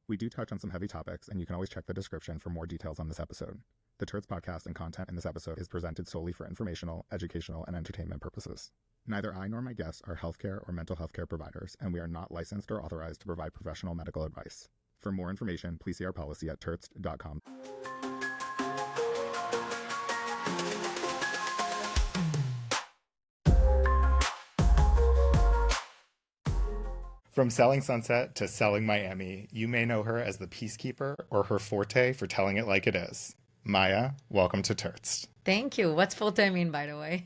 We do touch on some heavy topics, and you can always check the description for more details on this episode. The Turtz podcast and content in this episode is presented solely for informational, educational, and entertainment purposes. Neither I nor my guests are healthcare or mental health care providers, and we are not licensed or authorized to provide professional medical advice. For more information, please see our policy at TURTZED.com. From Selling Sunset to Selling Miami, you may know her as the peacekeeper or her forte for telling it like it is. Maya, welcome to TURTZED. Thank you. What's forte mean, by the way?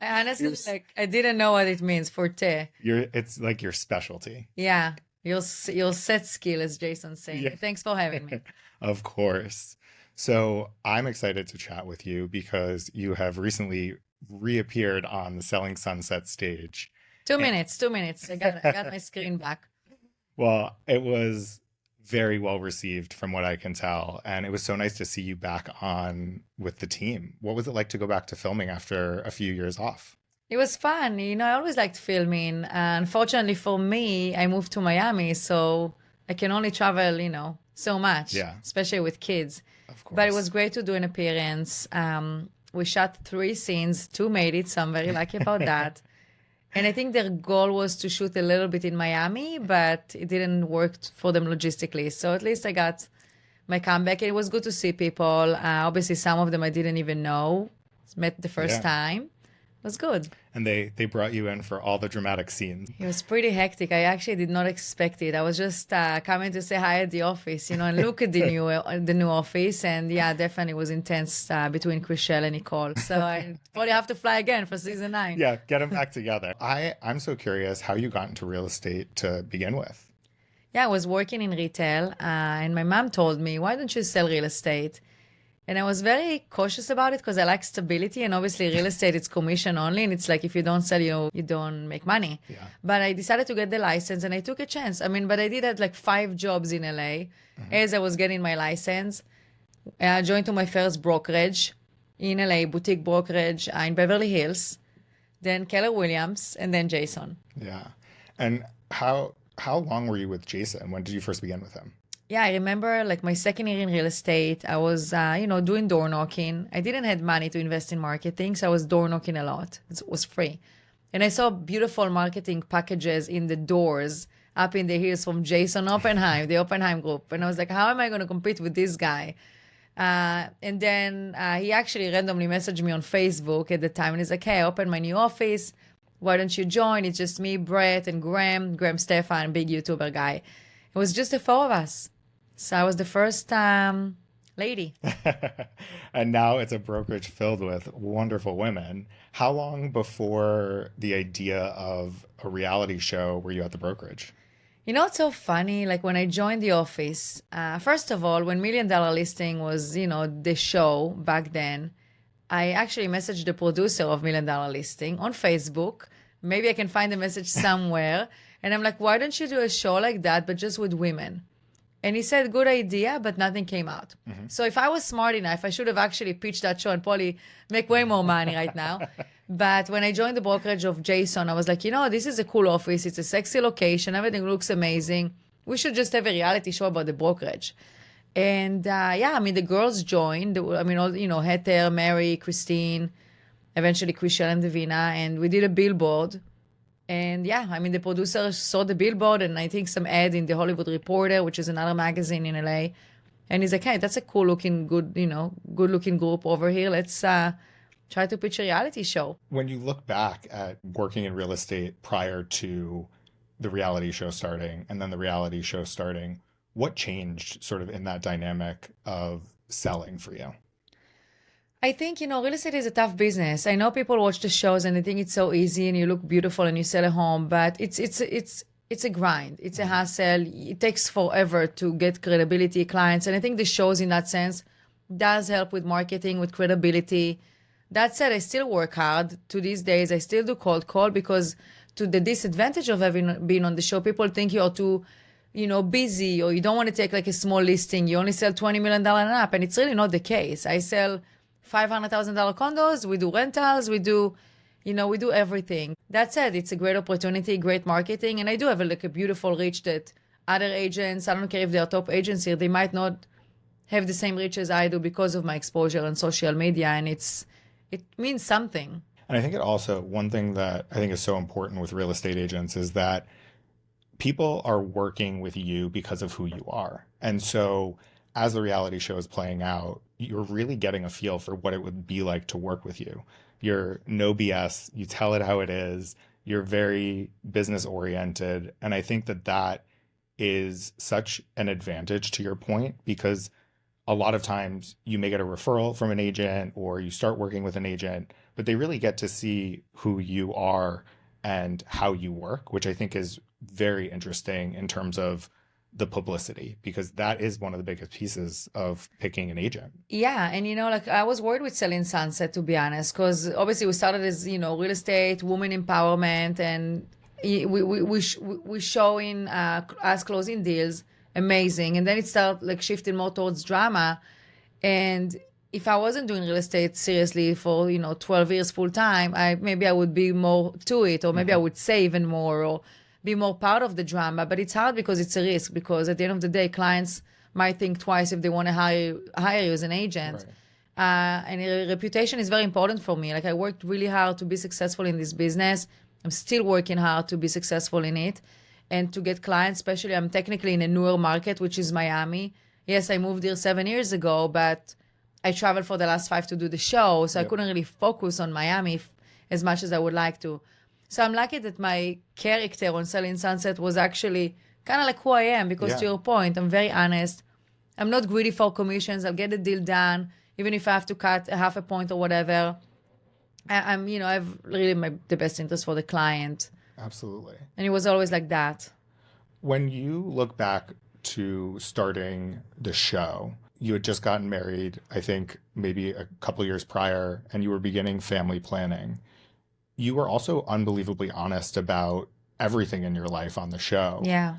I honestly, I didn't know what it means, forte. It's like your specialty. Yeah, your set skill, as Jason's saying. Yeah. Thanks for having me. Of course. So I'm excited to chat with you because you have recently reappeared on the Selling Sunset stage. 2 minutes. I got my screen back. Well, it was very well received from what I can tell. And it was so nice to see you back on with the team. What was it like to go back to filming after a few years off? It was fun. I always liked filming. Unfortunately for me, I moved to Miami, so I can only travel, so much, especially with kids. Of course. But it was great to do an appearance. We shot 3 scenes, 2 made it, so I'm very lucky about that. And I think their goal was to shoot a little bit in Miami, but it didn't work for them logistically. So at least I got my comeback. It was good to see people. Obviously, some of them I didn't even know. Met the first time. It was good. And they brought you in for all the dramatic scenes. It was pretty hectic. I actually did not expect it. I was just coming to say hi at the office, and look at the new office. And yeah, definitely was intense between Chriselle and Nicole. So I probably have to fly again for season 9. Yeah, get them back together. I'm so curious how you got into real estate to begin with. Yeah, I was working in retail and my mom told me, why don't you sell real estate? And I was very cautious about it because I like stability. And obviously real estate, it's commission only. And it's like, if you don't sell, you don't make money. Yeah. But I decided to get the license and I took a chance. But I did had like 5 jobs in LA as I was getting my license. I joined to my first brokerage in LA, boutique brokerage in Beverly Hills, then Keller Williams, and then Jason. Yeah. And how long were you with Jason? When did you first begin with him? Yeah, I remember like my second year in real estate, I was, doing door knocking. I didn't have money to invest in marketing, so I was door knocking a lot. It was free. And I saw beautiful marketing packages in the doors up in the hills from Jason Oppenheim, the Oppenheim group. And I was like, how am I going to compete with this guy? And then he actually randomly messaged me on Facebook at the time. And he's like, hey, I opened my new office. Why don't you join? It's just me, Brett, and Graham Stefan, big YouTuber guy. It was just the 4 of us. So I was the first lady. And now it's a brokerage filled with wonderful women. How long before the idea of a reality show were you at the brokerage? It's so funny. Like when I joined the office, first of all, when $1 Million Listing was, the show back then, I actually messaged the producer of $1 Million Listing on Facebook. Maybe I can find the message somewhere. And I'm like, why don't you do a show like that, but just with women? And he said, good idea, but nothing came out. Mm-hmm. So if I was smart enough, I should have actually pitched that show and probably make way more money right now. But when I joined the brokerage of Jason, I was like, this is a cool office. It's a sexy location. Everything looks amazing. We should just have a reality show about the brokerage. And the girls joined. Heather, Mary, Christine, eventually Chriselle and Davina. And we did a billboard. And the producer saw the billboard and I think some ad in the Hollywood Reporter, which is another magazine in LA. And he's like, hey, that's a cool looking, good looking group over here. Let's try to pitch a reality show. When you look back at working in real estate prior to the reality show starting and then the reality show starting, what changed sort of in that dynamic of selling for you? I think, real estate is a tough business. I know people watch the shows and they think it's so easy and you look beautiful and you sell a home, but it's a grind. It's a hassle. It takes forever to get credibility, clients. And I think the shows in that sense does help with marketing, with credibility. That said, I still work hard. To these days, I still do cold call because to the disadvantage of having been on the show, people think you're too, busy or you don't want to take like a small listing. You only sell $20 million and up. And it's really not the case. I sell $500,000 condos, we do rentals, we do everything. That said, it's a great opportunity, great marketing, and I do have a beautiful reach that other agents, I don't care if they're top agents here, they might not have the same reach as I do because of my exposure on social media, and it means something. And I think it also, one thing that I think is so important with real estate agents is that people are working with you because of who you are. And so as the reality show is playing out, you're really getting a feel for what it would be like to work with you. You're no BS, you tell it how it is, you're very business oriented. And I think that that is such an advantage to your point, because a lot of times you may get a referral from an agent or you start working with an agent, but they really get to see who you are and how you work, which I think is very interesting in terms of the publicity, because that is one of the biggest pieces of picking an agent. Yeah, and like I was worried with Selling Sunset, to be honest, because obviously we started as real estate, women empowerment, and we showing us closing deals, amazing, and then it started like shifting more towards drama, and if I wasn't doing real estate seriously for 12 years full time, maybe I would be more to it, or maybe I would say even more, or be more part of the drama. But it's hard because it's a risk, because at the end of the day, clients might think twice if they want to hire you as an agent. Right. And reputation is very important for me. Like, I worked really hard to be successful in this business. I'm still working hard to be successful in it and to get clients, especially I'm technically in a newer market, which is Miami. Yes, I moved here 7 years ago, but I traveled for the last 5 to do the show. So I couldn't really focus on Miami as much as I would like to. So I'm lucky that my character on Selling Sunset was actually kind of like who I am, because to your point, I'm very honest. I'm not greedy for commissions. I'll get the deal done, even if I have to cut a half a point or whatever. I'm I've really the best interest for the client. Absolutely. And it was always like that. When you look back to starting the show, you had just gotten married, I think maybe a couple years prior, and you were beginning family planning. You were also unbelievably honest about everything in your life on the show. Yeah.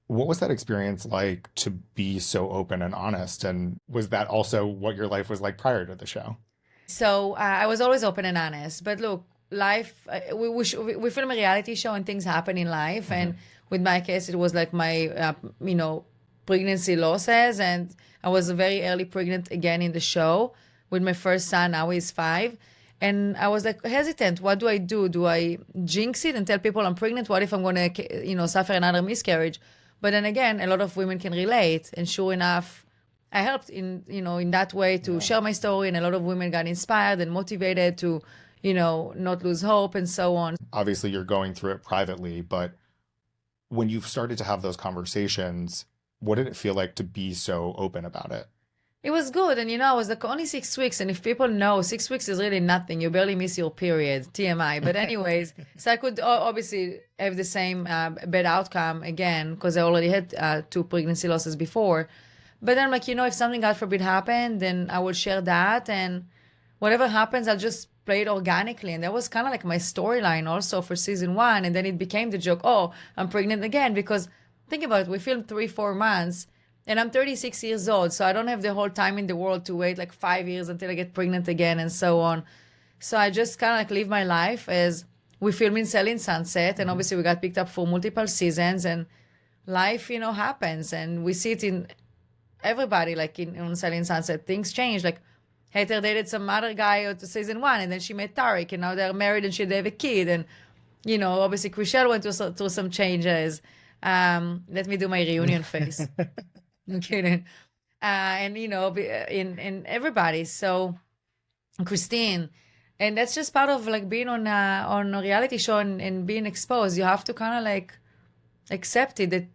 What was that experience like to be so open and honest? And was that also what your life was like prior to the show? So I was always open and honest. But look, life, we film a reality show and things happen in life. And with my case, it was like my, pregnancy losses. And I was very early pregnant again in the show with my first son. Now he's 5. And I was like hesitant. What do I do? Do I jinx it and tell people I'm pregnant? What if I'm going to, suffer another miscarriage? But then again, a lot of women can relate. And sure enough, I helped in that way to share my story. And a lot of women got inspired and motivated to, not lose hope and so on. Obviously, you're going through it privately, but when you've started to have those conversations, what did it feel like to be so open about it? It was good. And, I was like only 6 weeks. And if people know, 6 weeks is really nothing. You barely miss your period, TMI. But anyways, so I could obviously have the same bad outcome again, because I already had 2 pregnancy losses before. But then I'm like, if something, God forbid, happened, then I will share that. And whatever happens, I'll just play it organically. And that was kind of like my storyline also for season 1. And then it became the joke, oh, I'm pregnant again. Because think about it, we filmed 3-4 months. And I'm 36 years old, so I don't have the whole time in the world to wait like 5 years until I get pregnant again and so on. So I just kind of like live my life as we film in Selling Sunset. And obviously we got picked up for multiple seasons, and life, happens. And we see it in everybody, like in Selling Sunset. Things change. Like Heather dated some other guy to season 1, and then she met Tariq, and now they're married and they have a kid. And, obviously Chriselle went through some changes. Let me do my reunion face. I'm kidding. And, in everybody. So Christine, and that's just part of like being on a reality show and being exposed. You have to kind of like accept it, that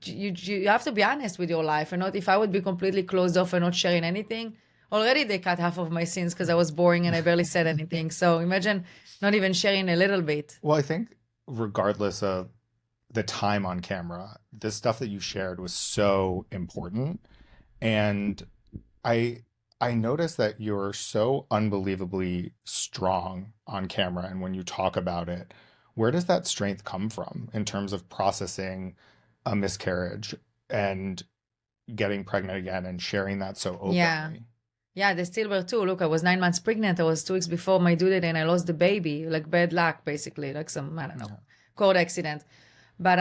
you have to be honest with your life, and not, if I would be completely closed off and not sharing anything, already they cut half of my scenes because I was boring and I barely said anything. So imagine not even sharing a little bit. Well, I think regardless of the time on camera, the stuff that you shared was so important. And I noticed that you're so unbelievably strong on camera. And when you talk about it, where does that strength come from in terms of processing a miscarriage and getting pregnant again and sharing that so openly? Yeah, the stillbirth too. Look, I was 9 months pregnant. I was 2 weeks before my due date, and I lost the baby, like bad luck, basically, like some, I don't know, cord accident. But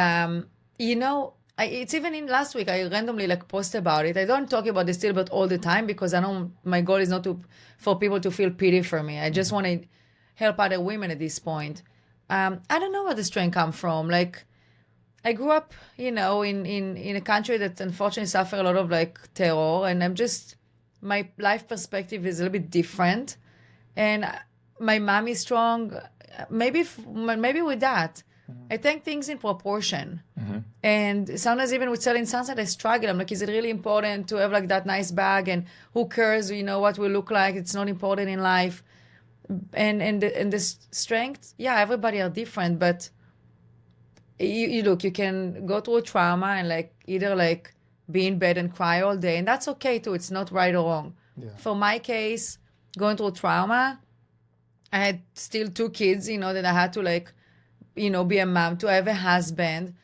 You know, it's even in last week, I randomly like post about it. I don't talk about the stillbirth all the time because I know my goal is not to for people to feel pity for me. I just want to help other women at this point. I don't know where the strength come from. Like I grew up, in a country that unfortunately suffer a lot of like terror, and my life perspective is a little bit different, and my mom is strong. Maybe with that, I take things in proportion. And sometimes even with Selling Sunset, I struggle. I'm like, is it really important to have like that nice bag? And who cares, what we look like? It's not important in life. And the strength, yeah, everybody are different, but you look, you can go through a trauma and like either like be in bed and cry all day, and that's okay too. It's not right or wrong. Yeah. For my case, going through trauma, I had still two kids, that I had to like, be a mom to. I have a husband.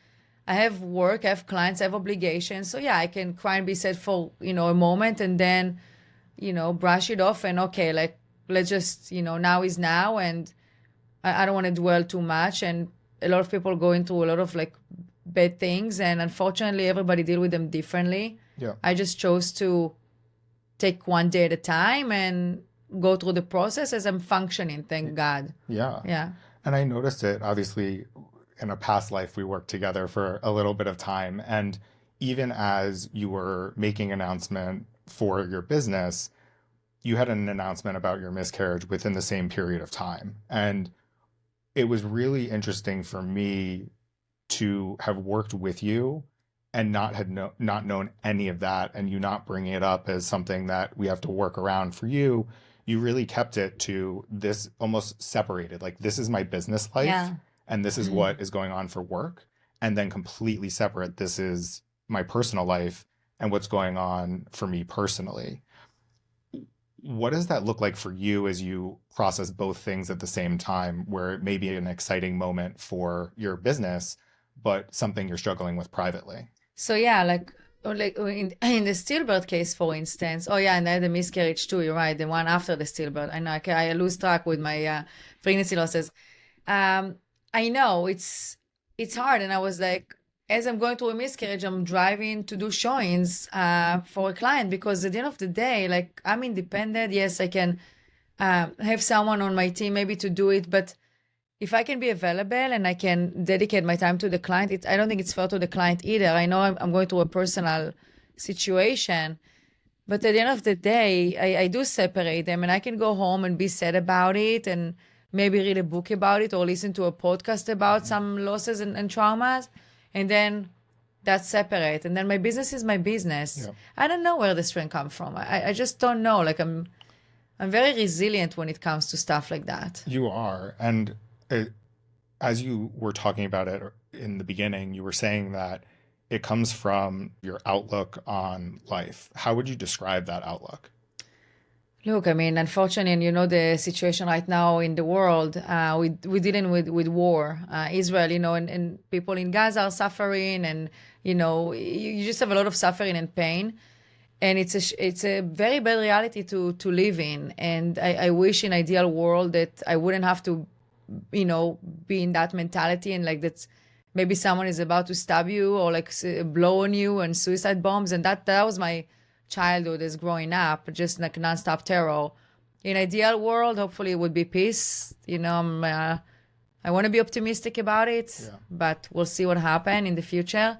I have work, I have clients, I have obligations. So yeah, I can cry and be sad for, a moment and then, brush it off and okay, like let's just, now is now, and I don't want to dwell too much. And a lot of people go into a lot of like bad things, and unfortunately everybody deal with them differently. Yeah. I just chose to take one day at a time and go through the process as I'm functioning, thank God. Yeah. Yeah. And I noticed it, obviously, in a past life, we worked together for a little bit of time. And even as you were making an announcement for your business, you had an announcement about your miscarriage within the same period of time. And it was really interesting for me to have worked with you and not known any of that, and you not bringing it up as something that we have to work around. For you, you really kept it to this, almost separated, like this is my business life. Yeah. And this is what is going on for work, and then completely separate, this is my personal life and what's going on for me personally. What does that look like for you as you process both things at the same time, where it may be an exciting moment for your business, but something you're struggling with privately? So yeah, like in the stillbirth case, for instance. Oh yeah, and I had the miscarriage too. You're right, the one after the stillbirth. I know I lose track with my pregnancy losses. I know it's hard, and I was like, as I'm going through a miscarriage, I'm driving to do showings for a client, because at the end of the day, like I'm independent. Yes, I can have someone on my team maybe to do it, but if I can be available and I can dedicate my time to the client, I don't think it's fair to the client either. I know I'm going through a personal situation, but at the end of the day, I do separate them, and I can go home and be sad about it and maybe read a book about it or listen to a podcast about some losses and traumas. And then that's separate. And then my business is my business. Yeah. I don't know where the strength comes from. I just don't know. Like I'm very resilient when it comes to stuff like that. You are. And as you were talking about it in the beginning, you were saying that it comes from your outlook on life. How would you describe that outlook? Look, I mean, unfortunately, and the situation right now in the world, we're dealing with war. Israel, and people in Gaza are suffering, and, you just have a lot of suffering and pain. And it's a very bad reality to live in. And I wish in ideal world that I wouldn't have to, be in that mentality, and like that's maybe someone is about to stab you or like blow on you, and suicide bombs. And that was my childhood as growing up, just like nonstop terror. In ideal world, hopefully it would be peace. I want to be optimistic about it, but we'll see what happens in the future.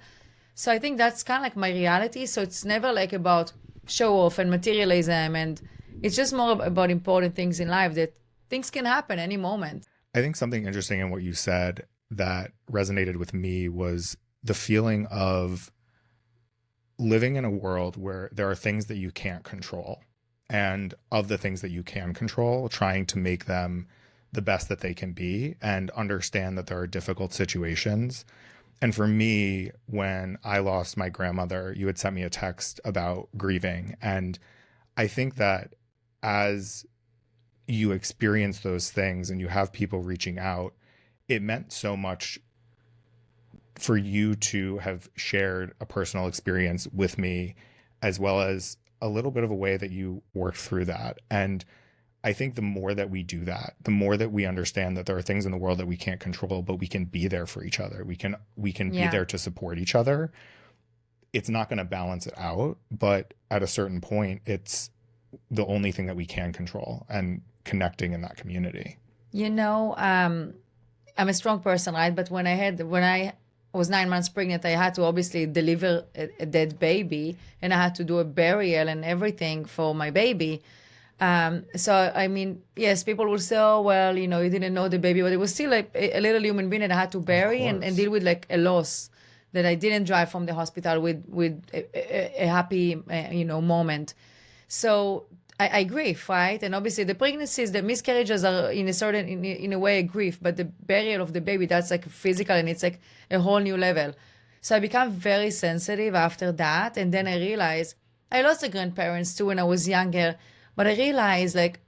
So I think that's kind of like my reality. So it's never like about show off and materialism, and it's just more about important things in life, that things can happen any moment. I think something interesting in what you said that resonated with me was the feeling of living in a world where there are things that you can't control, and of the things that you can control, trying to make them the best that they can be, and understand that there are difficult situations. And for me, when I lost my grandmother, you had sent me a text about grieving. And I think that as you experience those things and you have people reaching out, it meant so much for you to have shared a personal experience with me, as well as a little bit of a way that you worked through that. And I think the more that we do that, the more that we understand that there are things in the world that we can't control, but we can be there for each other. We can be there to support each other. It's not going to balance it out, but at a certain point, it's the only thing that we can control, and connecting in that community. You know, I'm a strong person, right? But when I was 9 months pregnant, I had to obviously deliver a dead baby, and I had to do a burial and everything for my baby. So, I mean, yes, people will say, oh, well, you know, you didn't know the baby, but it was still like a little human being that I had to bury and deal with like a loss that I didn't drive from the hospital with a happy, you know, moment. So I grieve, right? And obviously the pregnancies, the miscarriages are in a way a grief, but the burial of the baby, that's like physical, and it's like a whole new level. So I become very sensitive after that. And then I realized I lost a grandparents too when I was younger, but I realized like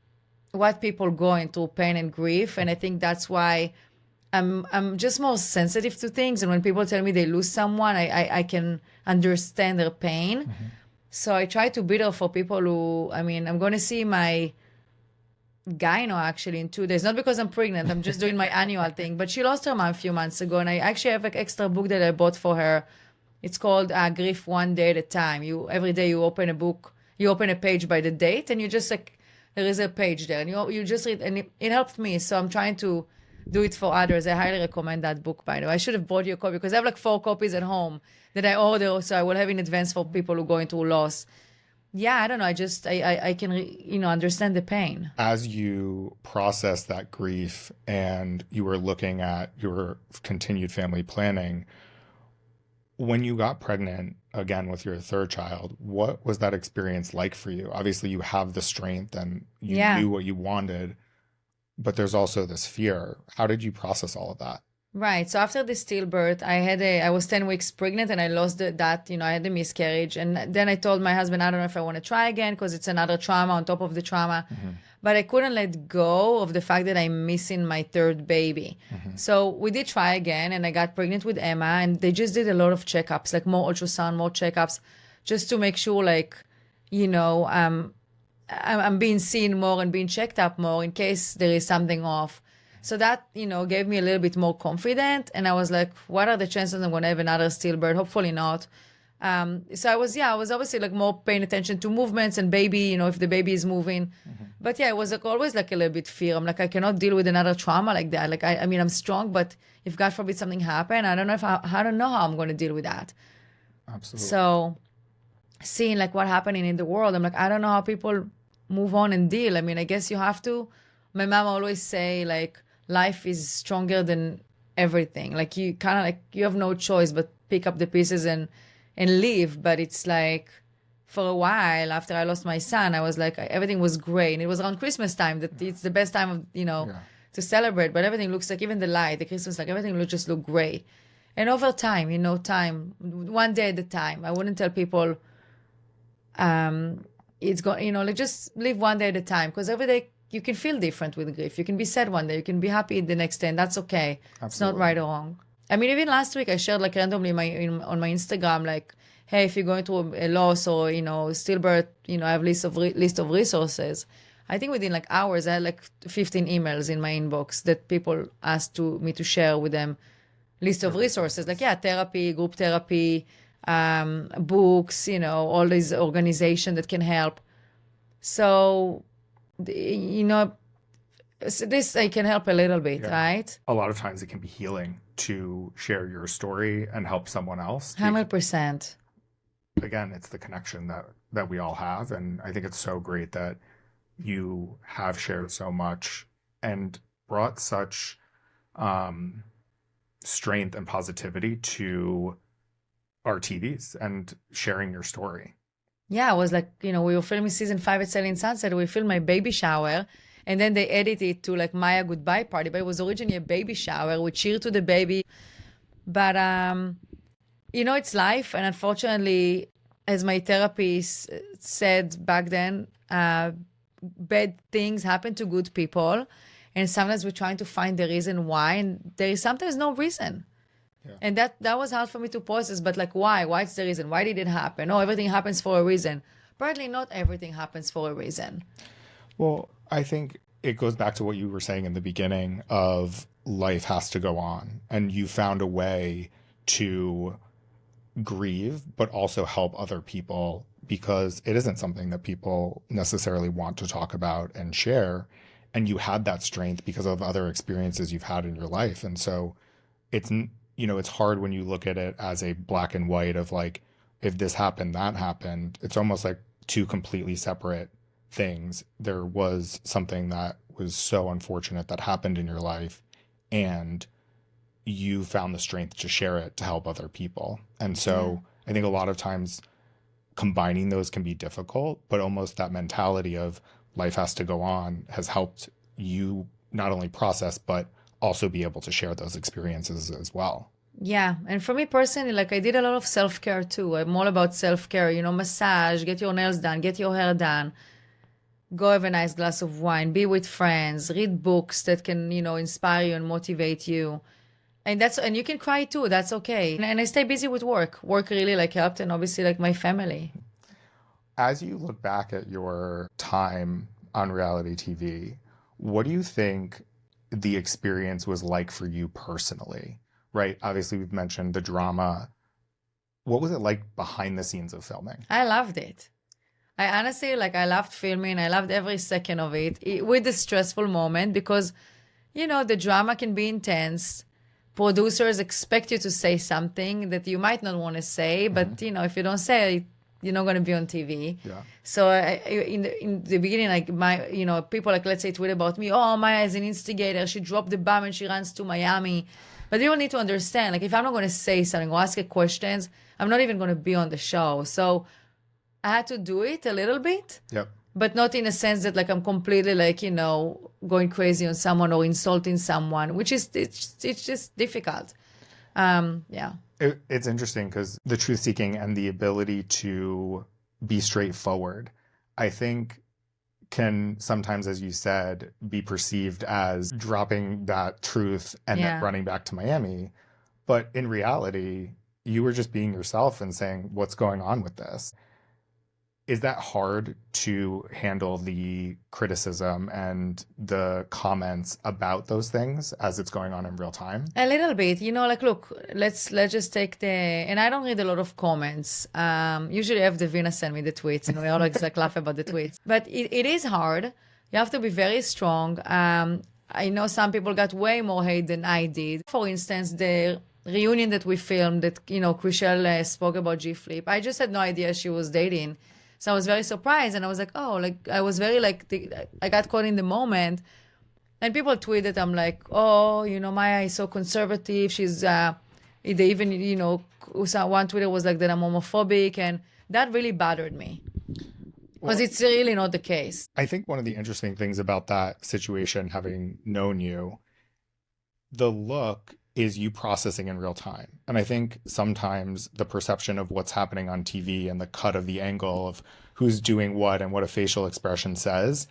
what people going through pain and grief. And I think that's why I'm just more sensitive to things. And when people tell me they lose someone, I can understand their pain. Mm-hmm. So I try to be there for people who, I mean, I'm going to see my gyno actually in 2 days, not because I'm pregnant, I'm just doing my annual thing, but she lost her mom a few months ago. And I actually have an extra book that I bought for her. It's called Grief One Day at a Time. Every day you open a book, you open a page by the date, and you just like, there is a page there, and you just read, and it helped me. So I'm trying to do it for others. I highly recommend that book, by the way. I should have bought you a copy because I have like 4 copies at home that I order, so I will have in advance for people who are going through loss. Yeah, I don't know. I can, you know, understand the pain. As you process that grief and you were looking at your continued family planning, when you got pregnant again with your 3rd child, what was that experience like for you? Obviously, you have the strength and you knew what you wanted, but there's also this fear. How did you process all of that? Right. So after the stillbirth, I was 10 weeks pregnant, and I lost that, you know, I had a miscarriage. And then I told my husband, I don't know if I want to try again because it's another trauma on top of the trauma. Mm-hmm. But I couldn't let go of the fact that I'm missing my 3rd baby. Mm-hmm. So we did try again, and I got pregnant with Emma, and they just did a lot of checkups, like more ultrasound, more checkups, just to make sure, like, you know, I'm being seen more and being checked up more in case there is something off. So that, you know, gave me a little bit more confident. And I was like, what are the chances I'm going to have another stillbirth? Hopefully not. So I was obviously like more paying attention to movements and baby, you know, if the baby is moving. Mm-hmm. But yeah, it was like always like a little bit fear. I'm like, I cannot deal with another trauma like that. Like, I mean, I'm strong, but if God forbid something happened, I don't know I don't know how I'm going to deal with that. Absolutely. So seeing like what happening in the world, I'm like, I don't know how people move on and deal. I mean, I guess you have to. My mom always say like, life is stronger than everything. Like you kind of like, you have no choice but pick up the pieces and leave. But it's like, for a while after I lost my son, I was like, everything was great. And it was around Christmas time that it's the best time of, you know, to celebrate. But everything looks like, even the light, the Christmas, like everything will just look great. And over time, you know, one day at a time. I wouldn't tell people, it's going, you know, like just live one day at a time, because every day you can feel different with grief. You can be sad one day, you can be happy the next day, and that's okay. Absolutely. It's not right or wrong. I mean, even last week I shared like randomly on my Instagram, like, hey, if you're going through a loss or, you know, stillbirth, you know, I have list of resources. I think within like hours, I had like 15 emails in my inbox that people asked me to share with them list of resources. Like, yeah, therapy, group therapy, books, you know, all these organizations that can help. So, you know, this I can help a little bit, right? A lot of times it can be healing to share your story and help someone else. 100%. Again, it's the connection that we all have. And I think it's so great that you have shared so much and brought such strength and positivity to our TVs and sharing your story. Yeah, I was like, you know, we were filming season 5 at Selling Sunset. We filmed my baby shower, and then they edited it to like Maya goodbye party, but it was originally a baby shower. We cheered to the baby. But, you know, it's life. And unfortunately, as my therapist said back then, bad things happen to good people. And sometimes we're trying to find the reason why. And there is sometimes no reason. Yeah. And that was hard for me to process, but like, why? What's the reason? Why did it happen? Oh, everything happens for a reason. Apparently not everything happens for a reason. Well, I think it goes back to what you were saying in the beginning of life has to go on, and you found a way to grieve, but also help other people because it isn't something that people necessarily want to talk about and share. And you had that strength because of other experiences you've had in your life. And so it's, it's hard when you look at it as a black and white of like, if this happened, that happened. It's almost like two completely separate things. There was something that was so unfortunate that happened in your life, and you found the strength to share it to help other people. And so I think a lot of times combining those can be difficult, but almost that mentality of life has to go on has helped you not only process, but also be able to share those experiences as well. Yeah. And for me personally, like I did a lot of self-care too. I'm all about self-care, massage, get your nails done, get your hair done, go have a nice glass of wine, be with friends, read books that can, inspire you and motivate you. And you can cry too. That's okay. And I stay busy with work. Work really like helped, and obviously like my family. As you look back at your time on reality TV, what do you think the experience was like for you personally? Right? Obviously, we've mentioned the drama. What was it like behind the scenes of filming? I loved it. I honestly, I loved filming. I loved every second of it with the stressful moment because, the drama can be intense. Producers expect you to say something that you might not want to say, but, if you don't say it, you're not going to be on TV. Yeah. So in the beginning, people let's say tweet about me, oh, Maya is an instigator. She dropped the bomb and she runs to Miami. But you need to understand, if I'm not going to say something or ask questions, I'm not even going to be on the show. So I had to do it a little bit. Yep. But not in a sense that I'm completely going crazy on someone or insulting someone, which is, it's just difficult. Yeah. It's interesting because the truth seeking and the ability to be straightforward, I think can sometimes, as you said, be perceived as dropping that truth and then running back to Miami. But in reality, you were just being yourself and saying, what's going on with this? Is that hard to handle the criticism and the comments about those things as it's going on in real time? A little bit, look, let's just take and I don't read a lot of comments. Usually I have Davina send me the tweets and we always laugh about the tweets. But it is hard. You have to be very strong. I know some people got way more hate than I did. For instance, the reunion that we filmed that, Chriselle spoke about G Flip. I just had no idea she was dating. So I was very surprised, and I was like, oh, I was very I got caught in the moment. And people tweeted, I'm like, oh, Maya is so conservative. She's, they even, one Twitter was like that I'm homophobic. And that really bothered me because it's really not the case. I think one of the interesting things about that situation, having known you, the look is you processing in real time. And I think sometimes the perception of what's happening on TV and the cut of the angle of who's doing what and what a facial expression says,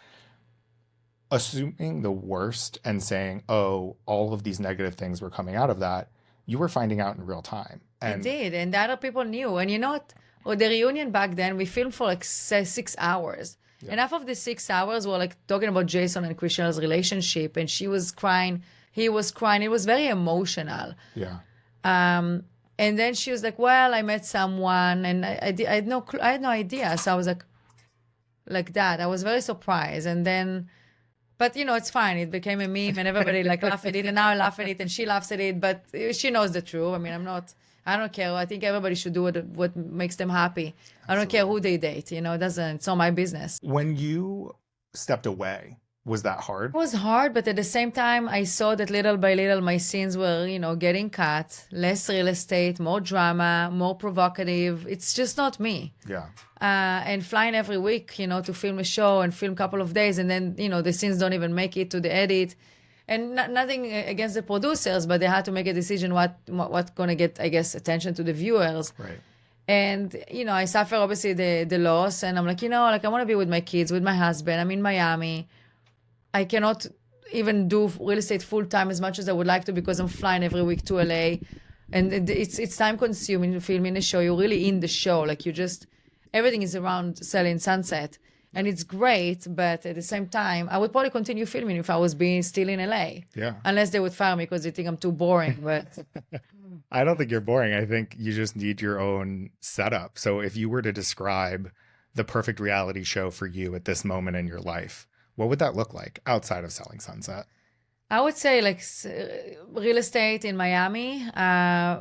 assuming the worst and saying, oh, all of these negative things were coming out of that, you were finding out in real time. And I did. And the other people knew. And you know what? Well, the reunion back then, we filmed for 6 hours. Yeah. And half of the 6 hours were talking about Jason and Christian's relationship. And she was crying. He was crying. It was very emotional. Yeah. And then she was like, well, I met someone and I had no idea. So I was like that. I was very surprised. And then, but it's fine. It became a meme and everybody laughed at it. And now I laugh at it and she laughs at it. But she knows the truth. I mean, I don't care. I think everybody should do what makes them happy. Absolutely. I don't care who they date. It's not my business. When you stepped away, was that hard? It was hard, but at the same time, I saw that little by little, my scenes were, getting cut, less real estate, more drama, more provocative. It's just not me. Yeah. And flying every week, to film a show and film a couple of days, and then, the scenes don't even make it to the edit. And nothing against the producers, but they had to make a decision what's going to get, I guess, attention to the viewers. Right. And, I suffer, obviously, the loss. And I'm like, I want to be with my kids, with my husband. I'm in Miami. I cannot even do real estate full time as much as I would like to because I'm flying every week to LA, and it's time consuming filming a show. You're really in the show, everything is around Selling Sunset, And it's great, but at the same time, I would probably continue filming if I was being still in LA. Yeah. Unless they would fire me because they think I'm too boring. But I don't think you're boring. I think you just need your own setup. So if you were to describe the perfect reality show for you at this moment in your life, what would that look like outside of Selling Sunset? I would say like real estate in Miami,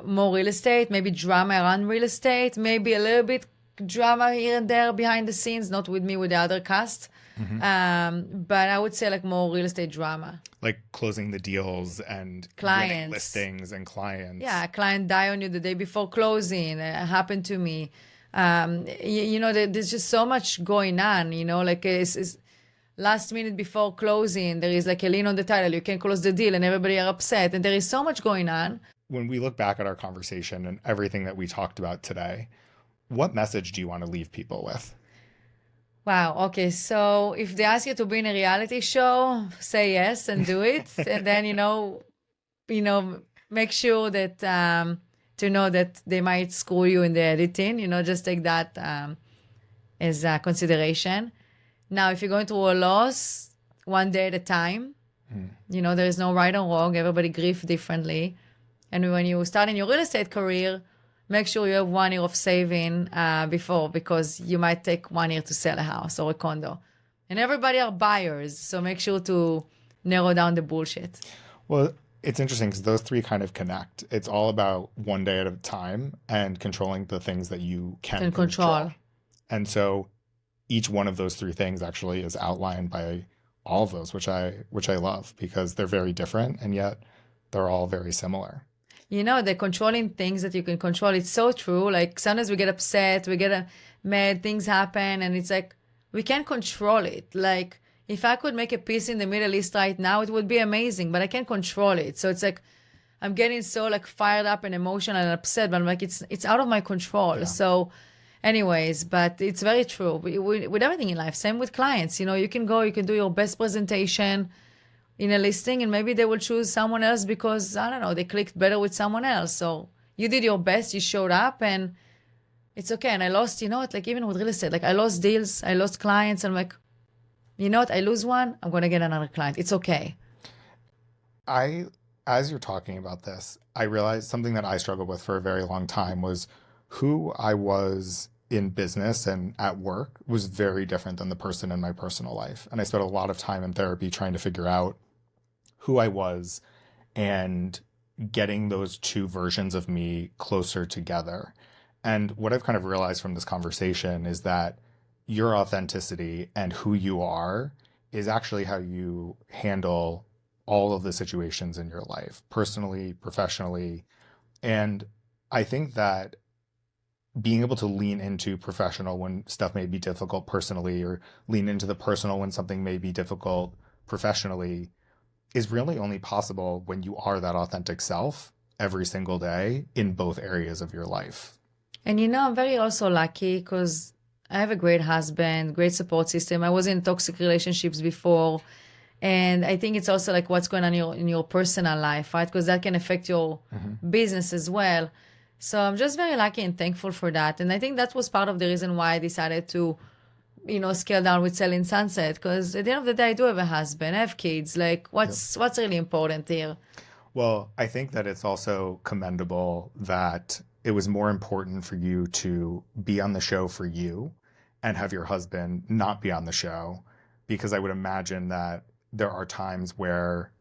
more real estate, maybe drama around real estate, maybe a little bit drama here and there behind the scenes, not with me, with the other cast. But I would say like more real estate drama. Like closing the deals and Clients. winning listings and clients. Yeah, a client die on you the day before closing. It happened to me. There's just so much going on, like it's last minute before closing, there is like a lien on the title. You can't close the deal and everybody are upset. And there is so much going on. When we look back at our conversation and everything that we talked about today, what message do you want to leave people with? Wow. Okay. So if they ask you to be in a reality show, say yes and do it. And then, make sure that, to know that they might screw you in the editing, just take that as a consideration. Now, if you're going through a loss, one day at a time, there is no right or wrong. Everybody grieves differently. And when you start in your real estate career, make sure you have 1 year of saving before, because you might take 1 year to sell a house or a condo. And everybody are buyers, so make sure to narrow down the bullshit. Well, it's interesting because those three kind of connect. It's all about one day at a time and controlling the things that you can control. And so each one of those three things actually is outlined by all of those, which I love, because they're very different and yet they're all very similar. The controlling things that you can control, it's so true. Like sometimes we get upset, we get mad, things happen, and it's like, we can't control it. Like if I could make a peace in the Middle East right now, it would be amazing, but I can't control it. So it's like, I'm getting so like fired up and emotional and upset, but I'm like, it's out of my control. Yeah. So anyways, but it's very true with everything in life. Same with clients. You can do your best presentation in a listing, and maybe they will choose someone else because, I don't know, they clicked better with someone else. So you did your best, you showed up, and it's okay. And I lost, like even with real estate, like I lost deals, I lost clients. I'm like, I lose one, I'm going to get another client. It's okay. As you're talking about this, I realized something that I struggled with for a very long time was who I was in business and at work was very different than the person in my personal life. And I spent a lot of time in therapy trying to figure out who I was and getting those two versions of me closer together. And what I've kind of realized from this conversation is that your authenticity and who you are is actually how you handle all of the situations in your life, personally, professionally. And I think that being able to lean into professional when stuff may be difficult personally, or lean into the personal when something may be difficult professionally, is really only possible when you are that authentic self every single day in both areas of your life. And I'm very also lucky because I have a great husband, great support system. I was in toxic relationships before. And I think it's also like what's going on in your personal life, right? Because that can affect your business as well. So I'm just very lucky and thankful for that. And I think that was part of the reason why I decided to, scale down with Selling Sunset. Because at the end of the day, I do have a husband, I have kids. Like, what's really important here? Well, I think that it's also commendable that it was more important for you to be on the show for you and have your husband not be on the show. Because I would imagine that there are times where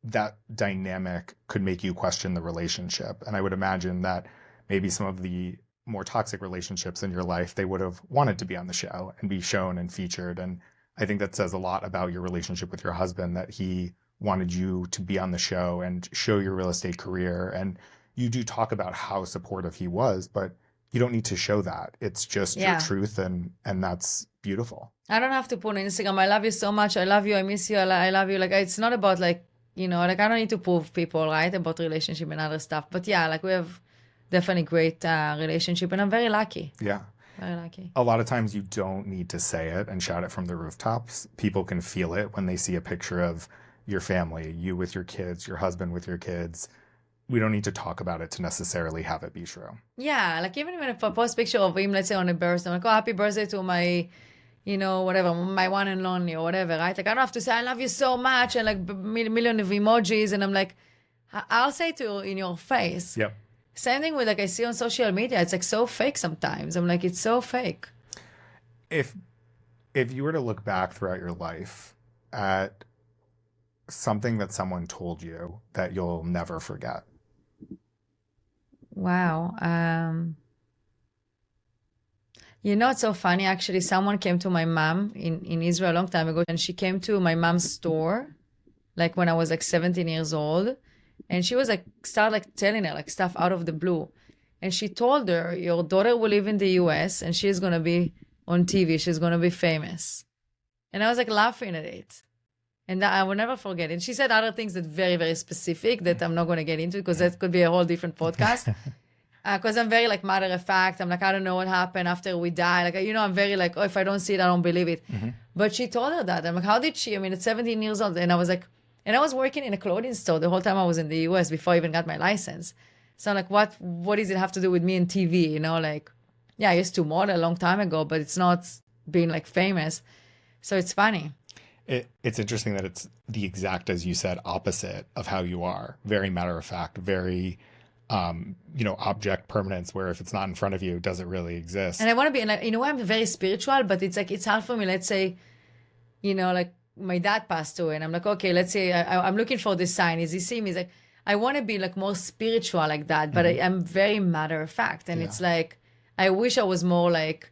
that dynamic could make you question the relationship. And I would imagine that maybe some of the more toxic relationships in your life, they would have wanted to be on the show and be shown and featured. And I think that says a lot about your relationship with your husband, that he wanted you to be on the show and show your real estate career. And you do talk about how supportive he was, but you don't need to show that. It's just your truth, and that's beautiful. I don't have to put on Instagram, I love you so much, I love you, I miss you, I love you. Like, it's not about like, like I don't need to prove people, right, about relationship and other stuff. But yeah, like we have definitely great relationship, and I'm very lucky. Yeah. Very lucky. A lot of times you don't need to say it and shout it from the rooftops. People can feel it when they see a picture of your family, you with your kids, your husband with your kids. We don't need to talk about it to necessarily have it be true. Yeah, like even if I post a picture of him, let's say on a birthday, I'm like, oh, happy birthday to my, you know, whatever, my one and only or whatever, right? Like, I don't have to say, I love you so much and like million of emojis. And I'm like, I'll say to you in your face. Yep. Same thing with like I see on social media. It's like so fake sometimes. I'm like, it's so fake. If you were to look back throughout your life at something that someone told you that you'll never forget. Wow. You know, it's so funny. Actually, someone came to my mom in Israel a long time ago, and she came to my mom's store, like when I was like 17 years old. And she was like, start like telling her like stuff out of the blue. And she told her, your daughter will live in the US and she's going to be on TV. She's going to be famous. And I was like laughing at it. And that I will never forget. And she said other things that very, very specific that I'm not going to get into because that could be a whole different podcast. Because I'm very like matter of fact. I'm like, I don't know what happened after we die. Like, you know, I'm very like, oh, if I don't see it, I don't believe it. But she told her that. I'm like, how did she? I mean, at 17 years old. And I was like, and I was working in a clothing store the whole time I was in the US before I even got my license. So I'm like, what does it have to do with me and TV? You know, like, yeah, I used to model a long time ago, but it's not being like famous. So it's funny. It's interesting that it's the exact, as you said, opposite of how you are. Very matter of fact, very, object permanence, where if it's not in front of you, does it really exist? And I want to be, like, in a way, I'm very spiritual, but it's like, it's hard for me. Let's say, you know, like my dad passed away and I'm like, okay, let's say I'm looking for this sign. Is he seeing me? He's like, I want to be like more spiritual like that, but I'm very matter of fact. And it's like, I wish I was more like,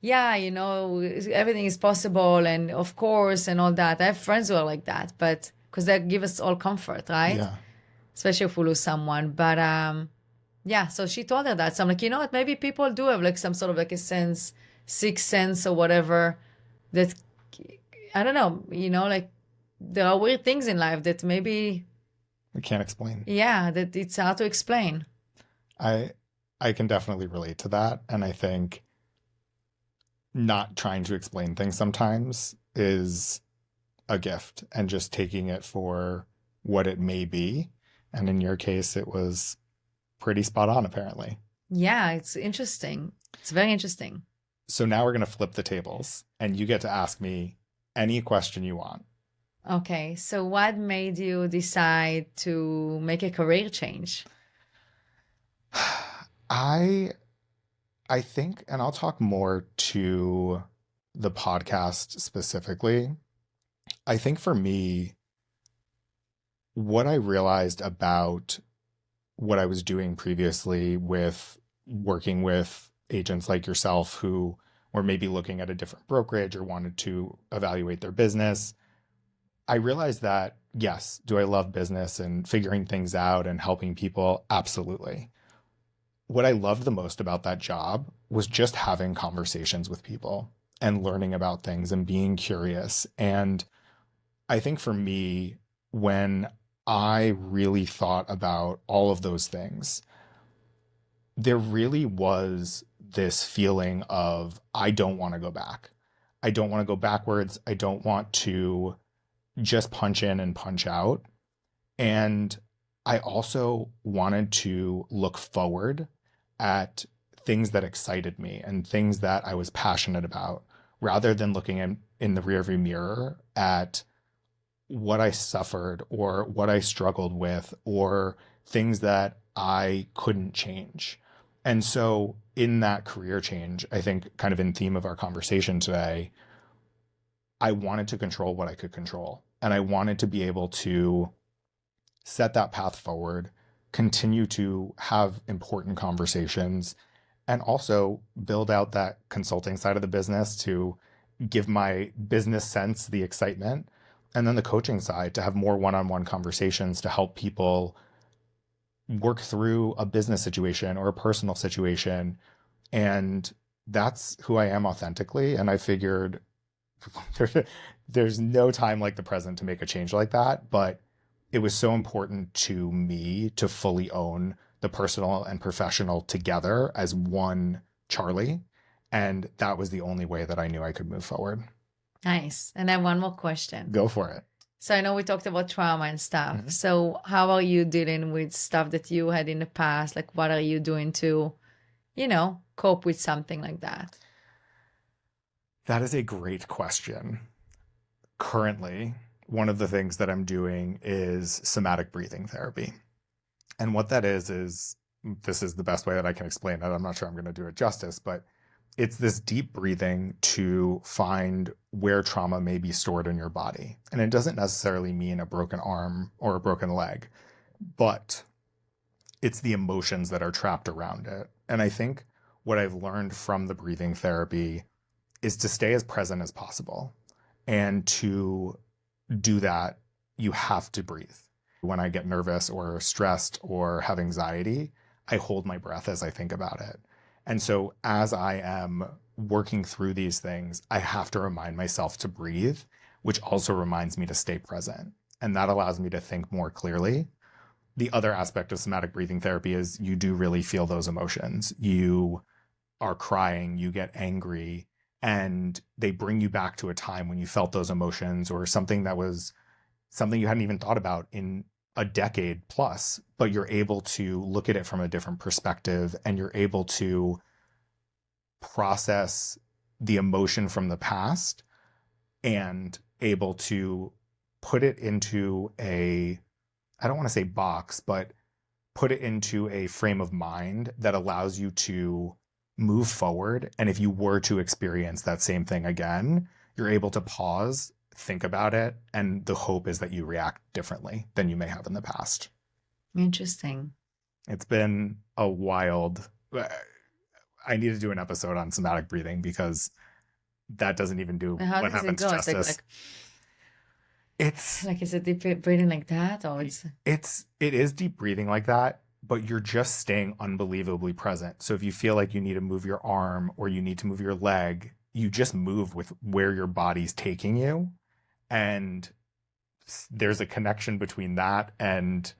yeah, you know, everything is possible and of course and all that. I have friends who are like that, but because they give us all comfort, right? Yeah. Especially if we lose someone. But yeah, so she told her that. So I'm like, you know what? Maybe people do have like some sort of like a sense, sixth sense or whatever that, I don't know, you know, like there are weird things in life that maybe we can't explain. Yeah, that it's hard to explain. I can definitely relate to that. And I think not trying to explain things sometimes is a gift and just taking it for what it may be. And in your case, it was pretty spot on, apparently. Yeah, it's interesting. It's very interesting. So now we're going to flip the tables and you get to ask me any question you want. Okay, so what made you decide to make a career change? I think, and I'll talk more to the podcast specifically. I think for me, what I realized about what I was doing previously with working with agents like yourself who were maybe looking at a different brokerage or wanted to evaluate their business, I realized that, yes, do I love business and figuring things out and helping people? Absolutely. What I loved the most about that job was just having conversations with people and learning about things and being curious. And I think for me, when I really thought about all of those things, there really was this feeling of, I don't want to go back. I don't want to go backwards. I don't want to just punch in and punch out. And I also wanted to look forward at things that excited me and things that I was passionate about, rather than looking in the rearview mirror at what I suffered or what I struggled with or things that I couldn't change. And so in that career change, I think kind of in theme of our conversation today, I wanted to control what I could control. And I wanted to be able to set that path forward, continue to have important conversations, and also build out that consulting side of the business to give my business sense the excitement. And then the coaching side to have more one-on-one conversations to help people work through a business situation or a personal situation. And that's who I am authentically. And I figured there's no time like the present to make a change like that. But it was so important to me to fully own the personal and professional together as one Charlie. And that was the only way that I knew I could move forward. Nice. And then one more question. Go for it. So I know we talked about trauma and stuff. So how are you dealing with stuff that you had in the past? Like, what are you doing to, cope with something like that? That is a great question. Currently, one of the things that I'm doing is somatic breathing therapy. And what that is this is the best way that I can explain it. I'm not sure I'm going to do it justice, but it's this deep breathing to find where trauma may be stored in your body. And it doesn't necessarily mean a broken arm or a broken leg, but it's the emotions that are trapped around it. And I think what I've learned from the breathing therapy is to stay as present as possible. And to do that, you have to breathe. When I get nervous or stressed or have anxiety, I hold my breath as I think about it. And so as I am working through these things, I have to remind myself to breathe, which also reminds me to stay present. And that allows me to think more clearly. The other aspect of somatic breathing therapy is you do really feel those emotions. You are crying, you get angry, and they bring you back to a time when you felt those emotions or something that was something you hadn't even thought about in a decade plus, but you're able to look at it from a different perspective and you're able to process the emotion from the past and able to put it into a, I don't want to say box, but put it into a frame of mind that allows you to move forward. And if you were to experience that same thing again, you're able to pause, think about it, and the hope is that you react differently than you may have in the past. Interesting. It's been a wild, I need to do an episode on somatic breathing because that doesn't even do And how what does it happens go? justice. It's like, is it deep breathing like that, or it is deep breathing like that, but you're just staying unbelievably present. So if you feel like you need to move your arm or you need to move your leg, you just move with where your body's taking you. And there's a connection between that and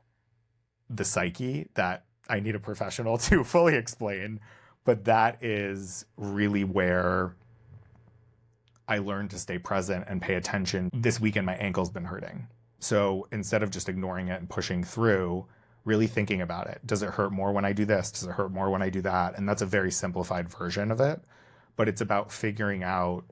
the psyche that I need a professional to fully explain. But that is really where I learned to stay present and pay attention. This weekend, my ankle's been hurting. So instead of just ignoring it and pushing through, really thinking about it. Does it hurt more when I do this? Does it hurt more when I do that? And that's a very simplified version of it. But it's about figuring out,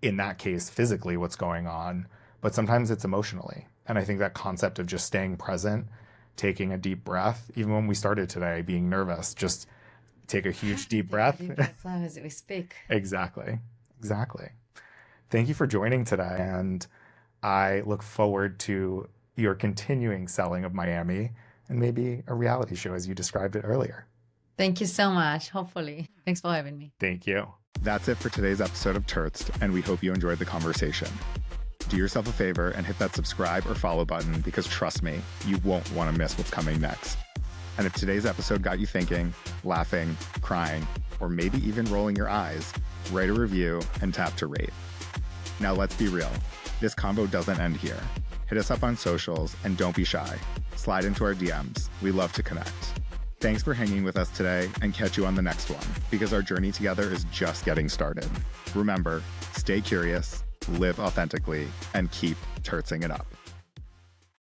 in that case, physically what's going on. But sometimes it's emotionally. And I think that concept of just staying present, taking a deep breath, even when we started today being nervous, just take a huge deep breath. As we speak. Exactly. Thank you for joining today. And I look forward to your continuing selling of Miami and maybe a reality show as you described it earlier. Thank you so much. Hopefully. Thanks for having me. Thank you. That's it for today's episode of Turtz, and we hope you enjoyed the conversation. Do yourself a favor and hit that subscribe or follow button because trust me, you won't want to miss what's coming next. And if today's episode got you thinking, laughing, crying, or maybe even rolling your eyes, write a review and tap to rate. Now let's be real. This convo doesn't end here. Hit us up on socials and don't be shy. Slide into our DMs. We love to connect. Thanks for hanging with us today and catch you on the next one because our journey together is just getting started. Remember, stay curious, live authentically, and keep turtzing it up.